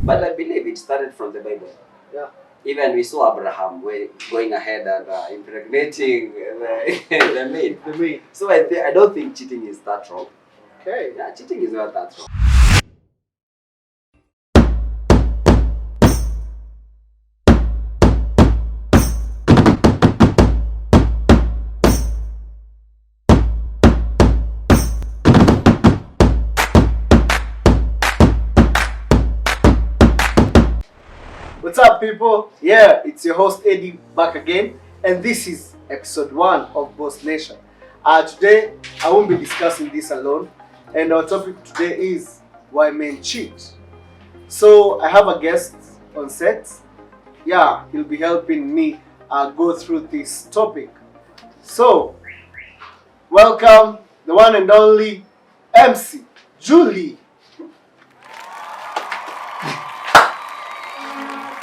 But I believe it started from the Bible. Yeah. Even we saw Abraham going ahead and impregnating the maid. The maid. So I don't think cheating is that wrong. Okay. Yeah, cheating is not that wrong. What's up, people? Yeah, it's your host Eddie back again, and this is episode 1 of Boss Nation. Today, I won't be discussing this alone, and our topic today is why men cheat. So, I have a guest on set. Yeah, he'll be helping me go through this topic. So, welcome the one and only MC Julie.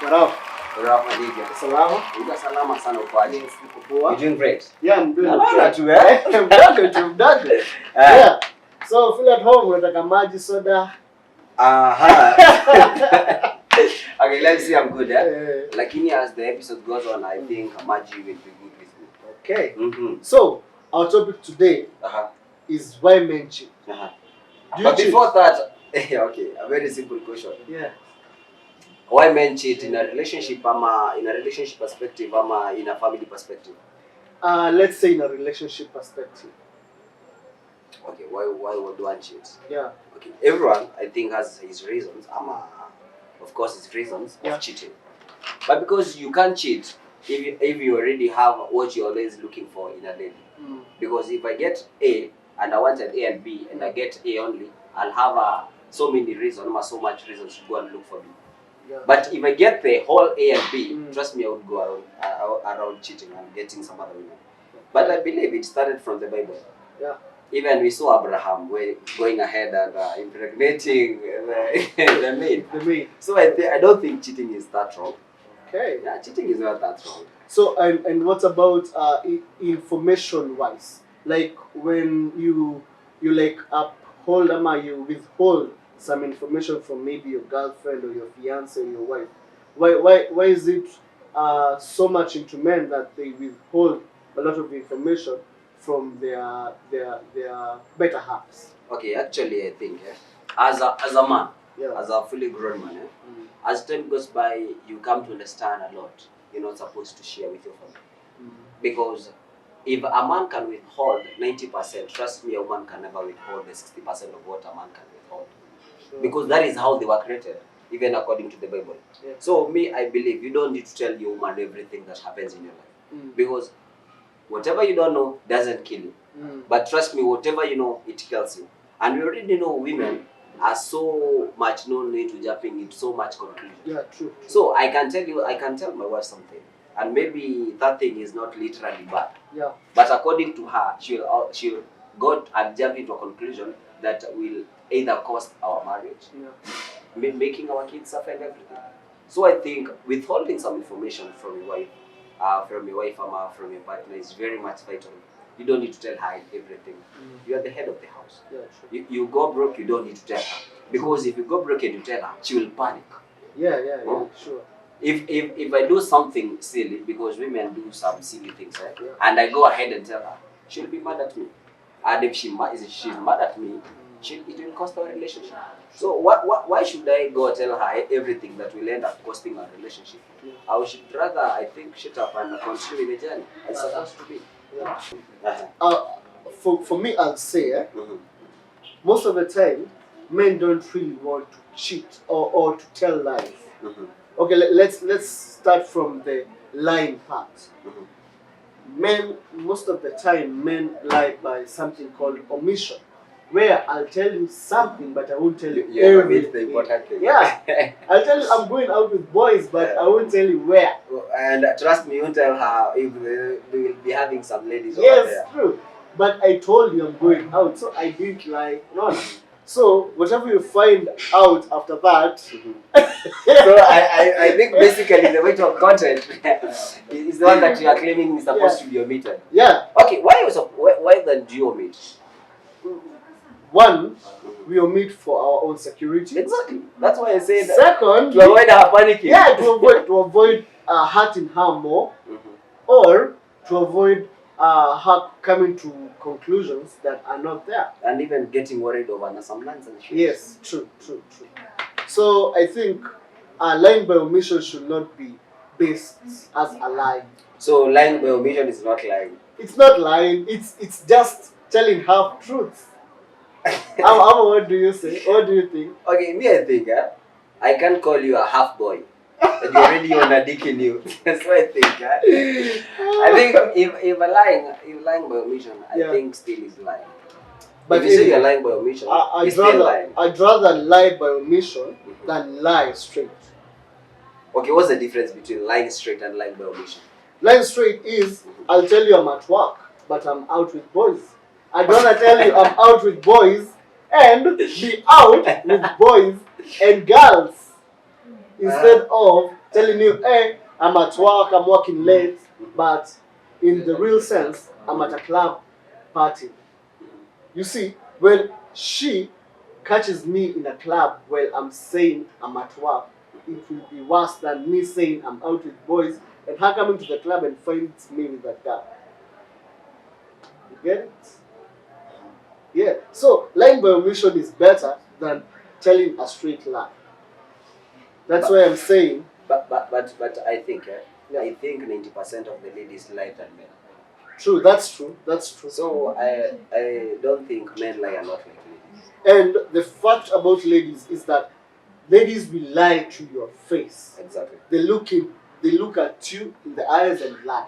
What up? Salama? Uko salama sana ukwaje? Yes, niko poa. You doing great? Yeah, I'm doing Naona okay. tu eh? Mdage. Yeah. So feel at home, unataka maji, soda. Okay, let's see, I'm good eh? Eh, Lakini as the episode goes on, I think Maji will be good with me. okay. Mm-hmm. So our topic today is why men cheat. Do you But cheat? before that, okay, a very simple question. Yeah. Why men cheat in a relationship perspective ama in a family perspective? Let's say in a relationship perspective. Okay, why would one cheat? Yeah. Okay, everyone I think has his reasons, of course his reasons Yeah. of cheating. But because you can't cheat if you already have what you're always looking for in a lady. Because if I get A and I wanted A and B and I get A only, I'll have so many reasons, so much reasons to go and look for B. Yeah. But if I get the whole A and B, Mm. trust me, I would go around cheating and getting some other women. But I believe it started from the Bible. Yeah. Even we saw Abraham going ahead and impregnating the maid. The maid. So I don't think cheating is that wrong. Okay. Yeah, cheating is not that wrong. So and what about information wise? Like when you like uphold you withhold some information from maybe your girlfriend or your fiance or your wife. Why is it so much into men that they withhold a lot of information from their better halves? Okay, actually I think as a man, Yeah. as a fully grown man, as time goes by, you come to understand a lot you're not supposed to share with your family. Because if a man can withhold 90%, trust me, a woman can never withhold the 60% of what a man can withhold. Sure. Because that is how they were created, even according to the Bible. Yeah. So me, I believe you don't need to tell your woman everything that happens in your life. Because whatever you don't know doesn't kill you. But trust me, whatever you know, it kills you. And we already know women are so much known into jumping into so much conclusion. Yeah, true. So I can tell my wife something, and maybe that thing is not literally bad. Yeah. But according to her, she'll go and jump into a conclusion that will either cost our marriage, Yeah. making our kids suffer and everything. So I think withholding some information from your wife, from your partner is very much vital. You don't need to tell her everything. You are the head of the house. Yeah, true. You go broke, you don't need to tell her. Because if you go broke and you tell her, she will panic. Yeah, Oh. sure. If I do something silly, because women do some silly things, right? Yeah. And I go ahead and tell her, she'll be mad at me. And if she's mad at me, it will cost our relationship. So why should I go tell her everything that will end up costing our relationship? Yeah. I should rather, I think, shut up and continue the journey. It's supposed to be. Yeah. For me, I'll say, Mhm. most of the time, men don't really want to cheat or to tell lies. Mhm. Okay, let's start from the lying part. Mhm. Men, most of the time, men lie by something called omission, where I'll tell you something, but I won't tell you Yeah, it's the everything. important thing. Yeah, I'll tell you I'm going out with boys, but I won't tell you where. And trust me, you tell her if they will be having some ladies over Yes, there. true. But I told you I'm going out, so I didn't lie. No. So whatever you find out after that, So I think basically the weight of content is the one that you are claiming is supposed to be omitted. yeah. Okay, why then do you omit? one, we omit for our own security. Exactly. That's why I said Second, to avoid her panicking. yeah, to avoid hurting her more, or to avoid her coming to conclusions that are not there. And even getting worried over some nonsense. Yes, true. So I think lying by omission should not be based as a lie. So lying by omission is not lying. It's not lying. It's just telling half truths. What do you say? What do you think? Okay, me I think I can't call you a half boy. And you're already on a dick in you. That's what I think. I think if lying by omission, I think still is lying. But if you say you're lying by omission, it's still lying. I'd rather lie by omission than lie straight. Okay, what's the difference between lying straight and lying by omission? Lying straight is, I'll tell you I'm at work, but I'm out with boys. I'd rather tell you I'm out with boys and be out with boys and girls. Instead of telling you, hey, I'm at work, I'm working late, but in the real sense, I'm at a club party. You see, when she catches me in a club while I'm saying I'm at work, it will be worse than me saying I'm out with boys and her coming to the club and finds me with that girl. You get it? Yeah. So lying by omission is better than telling a straight lie. That's why I'm saying. But I think I think 90% of the ladies lie than men. True, that's true. That's true. So I don't think men lie a lot like ladies. And the fact about ladies is that ladies will lie to your face. Exactly. They look at you in the eyes and lie.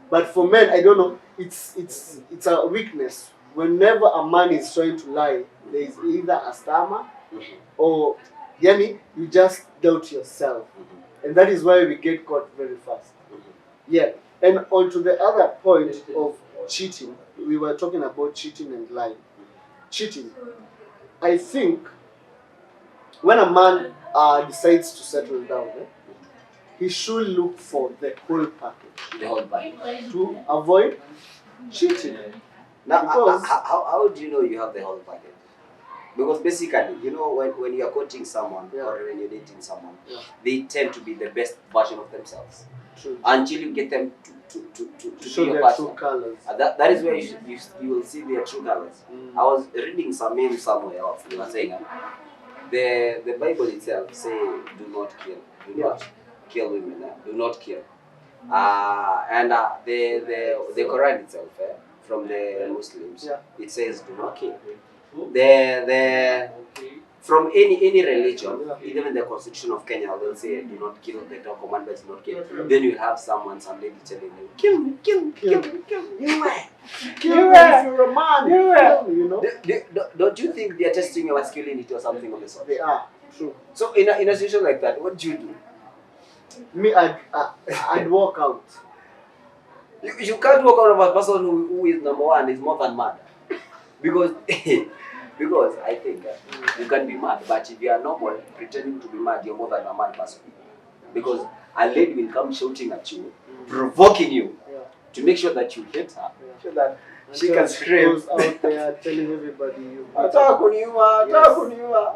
But for men, I don't know. It's a weakness. Whenever a man is trying to lie, there is either a stammer or yani, you just doubt yourself. And that is why we get caught very fast. Yeah. And on to the other point of cheating, we were talking about cheating and lying. Cheating. I think when a man decides to settle down, he should look for the whole package. The whole package. To avoid cheating. Now, Because how do you know you have the whole package? Because basically, you know, when you're courting someone or when you're dating someone, they tend to be the best version of themselves. True. Until you get them to show be your their partner. true colors. That is where you will see their true colors. I was reading some meme somewhere else. They were saying the Bible itself say do not kill, not kill women, do not kill. And the Quran itself from the Muslims it says do not kill. From any religion, even in the Constitution of Kenya, they'll say do not kill, the Ten Commandments do not kill. Then you have some lady telling you, kill me. You if you're a man. You know? Don't you think they are testing your masculinity or something of the sort? They are. True. So in a situation like that, what do you do? Me, I'd walk out. You can't walk out of a person who is number one, is more than mad. Because I think you can be mad, but if you are normal, pretending to be mad, you're more than a mad person. Because a lady will come shouting at you, provoking you, to make sure that you hit her, so that she can scream. Goes out there telling everybody you. Attack on you.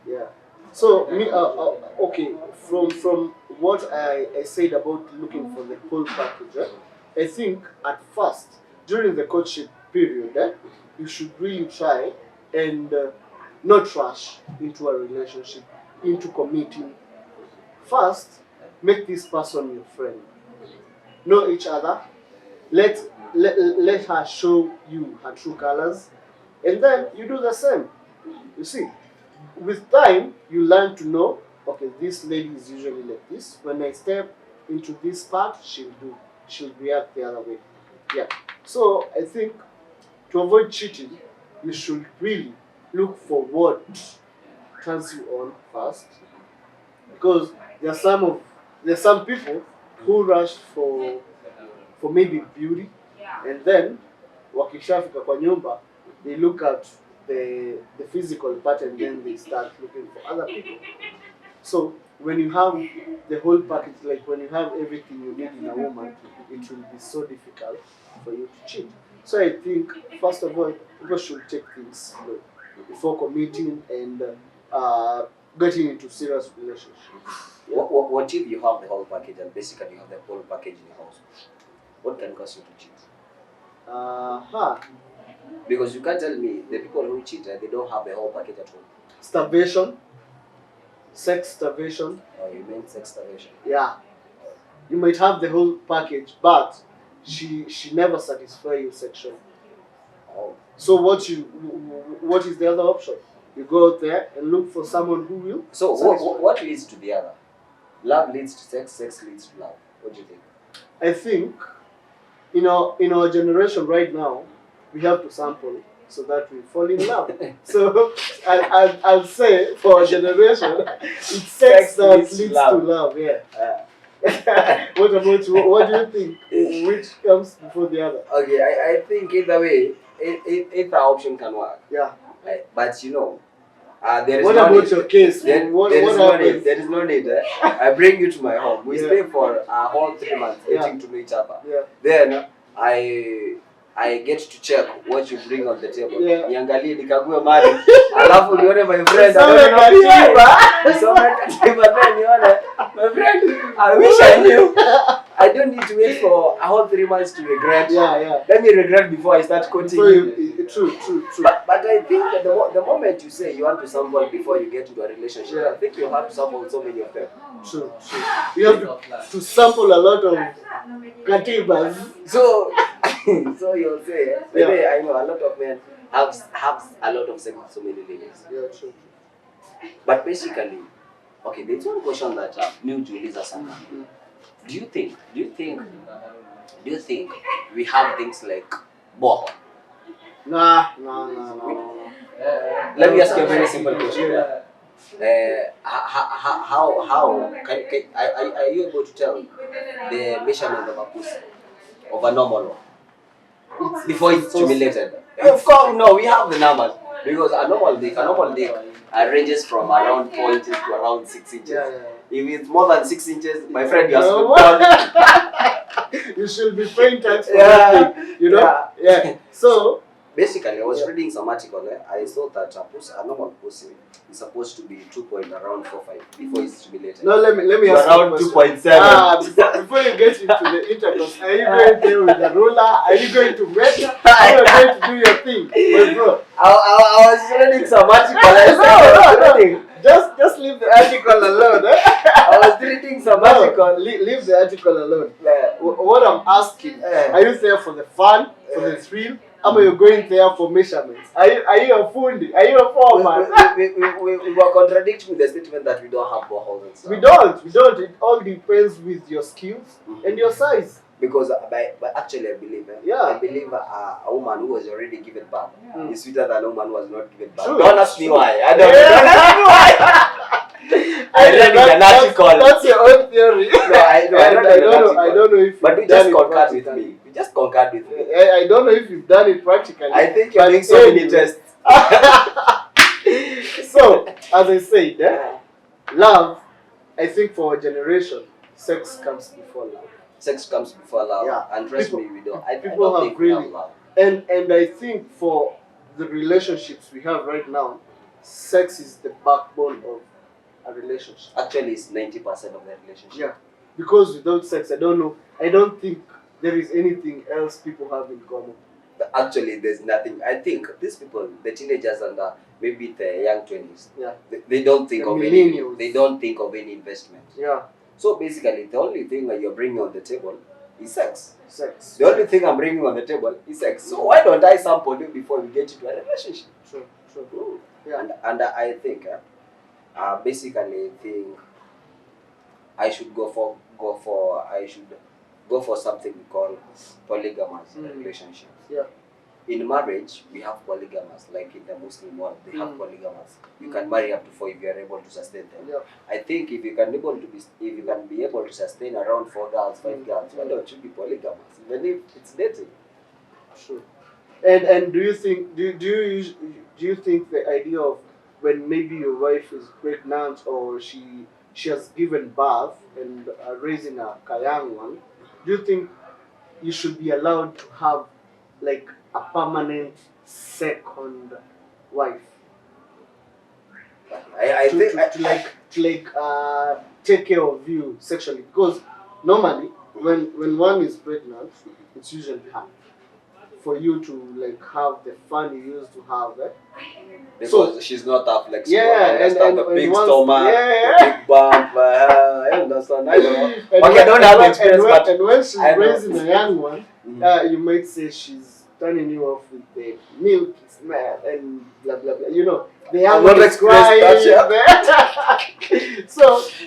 Yeah. So me, okay. From what I said about looking for the whole package, I think at first during the courtship period, you should really try and not rush into a relationship, into committing. First, make this person your friend. Know each other. Let her show you her true colors, and then you do the same. You see, with time you learn to know. Okay, this lady is usually like this. When I step into this part, she'll react the other way. Yeah. So I think to avoid cheating, you should really look for what turns you on first, because there are some people who rush for maybe beauty, and then wakishafika kwa nyumba, they look at the physical part and then they start looking for other people. So when you have the whole package, like when you have everything you need in a woman, it will be so difficult for you to cheat. So I think, first of all, people should take things slow. before committing and getting into serious relationship. Yeah. What if you have the whole package and basically you have the whole package in your house? What can cause you to cheat? Because you can't tell me the people who cheat they don't have the whole package at home. Starvation, sex starvation. Oh, you mean sex starvation? Yeah, you might have the whole package, but she never satisfy you sexually. Oh. So what is the other option? You go out there and look for someone who will. So what leads to the other? Love leads to sex, sex leads to love. What do you think? I think, in our generation right now, we have to sample so that we fall in love. So I'll say for our generation, it's sex that leads to love. Yeah. What about you? What do you think? Which comes before the other? Okay, I think either way, either option can work. Yeah. But there is what no about need. your case? There is no need. I bring you to my home. We stay for a whole 3 months getting to know each other. Yeah. Then I get to check what you bring on the table. Yeah. Niangalie nikague mali. Alafu nione my friend. My friend, I wish I knew. I don't need to wait for a whole 3 months to regret. Yeah. Let me regret before I start quoting. True. But I think that the moment you say you want to sample before you get into a relationship, I think you have to sample so many of them. True. You have to sample a lot of katibas. So you'll say, maybe I know a lot of men have a lot of sex with so many ladies. Yeah, true. But basically, okay, there's one question that new Juliza Sana. Do you think we have things like borehole? No. Let me ask you a very simple question. How are you able to tell the measurement of a pussy of a normal one before it's stimulated? Of course, no. We have the numbers because a normal dick ranges from around 4 inches to around 6 inches. Yeah. If it's more than 6 inches, my friend, you are you should be paying tax for that thing, Yeah. So basically, I was reading some article. I saw that a normal pussy is supposed to be 2.45 before it's stimulated. no, let me ask around you a 2.7. Before you get into the intercourse, are you going there with a ruler? Are you going to measure? Are you going to do your thing? Well, bro, I was reading some article. Just leave the article alone. I was reading some article. Leave the article alone. Yeah. What I'm asking, are you there for the fun, for the thrill? Or are you going there for measurements? Are you a fundi? Are you a foreman? We were contradicting with the statement that we don't have boreholes and stuff. We don't. It all depends with your skills and your size. Because but actually I believe a woman who was already given birth is sweeter than a woman who was not given birth. True. Don't ask me why. Don't ask me why. I read an article. That's your own theory. I don't know if but you just concurred with me. You just concurred with me. I don't know if you've done it practically. I think you're doing so many tests. So, as I said, love, I think for a generation, sex comes before love. Sex comes before love. Yeah. And trust me, we don't. I People don't have think we really, have love. and I think for the relationships we have right now, sex is the backbone of a relationship. Actually, it's 90% of the relationship. Yeah, because without sex, I don't think there is anything else people have in common. Actually, there's nothing. I think these people, the teenagers and maybe the young 20s, they don't think of any. They don't think of any investment. Yeah. So basically, the only thing that you're bringing on the table is sex. Sex. The only thing I'm bringing on the table is sex. So why don't I sample you before we get into a relationship? True. Yeah. And I think, basically, think I should go for something we call polygamous relationships. Yeah. In marriage, we have polygamous, like in the Muslim world, they have polygamous. You can marry up to 4 if you are able to sustain them. Yeah. I think if you can be able to sustain around 4 girls, 5 girls, why don't you be polygamous? Even if it's dating. True. And do you think the idea of when maybe your wife is pregnant or she has given birth and raising a young one, do you think you should be allowed to have like a permanent second wife? I think take care of you sexually, because normally when one is pregnant, it's usually hard for you to like have the fun you used to have. because she's not that flexible. Yeah, I understand the and big once- stomach, yeah. the big bump. I understand. I know. And Okay, when- I don't have and experience, when- but and when she's I know. raising a young one, Mhm. you might say she's turning you off with the milk smell and blah blah blah. You know, the young I'm one not is experienced that crying. So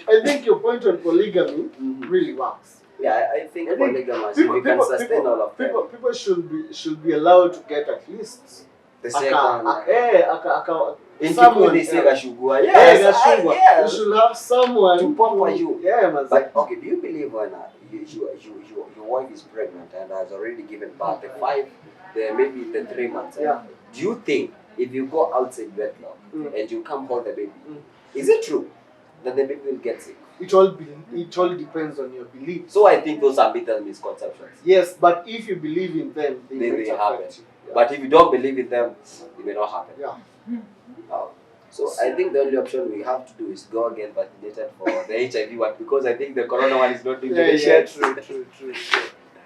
I think your point on polygamy Mhm. really works. Yeah, I think I think polygamous. If you can sustain all of them, People should be allowed to get at least the second. someone Gashugua. Yes, Yes, you should have someone To pamper you. Yeah, man. But okay, do you believe when your wife is pregnant and has already given birth maybe the 3 months? Yeah. Do you think if you go outside wedlock and you come hold the baby, Mm. is it true that the baby will get sick? It all depends on your beliefs. So I think those are myths and misconceptions. Yes, but if you believe in them, they They might will affect happen. you. Yeah. But if you don't believe in them, it may not happen. Yeah. So I think the only option we have to do is go and get vaccinated for the HIV one, because I think the corona one is not doing Yeah, the shit. true.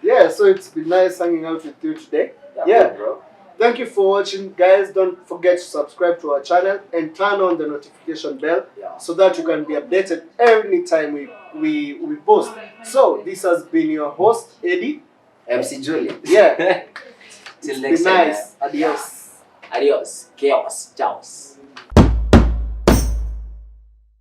Yeah, so it's been nice hanging out with you today. Yeah. bro. Thank you for watching, guys. Don't forget to subscribe to our channel and turn on the notification bell Yeah. so that you can be updated every time we post. So this has been your host, Eddie. MC Julie. Yeah. Till Be next time. nice. Adios. Adios. Chaos. Ciao.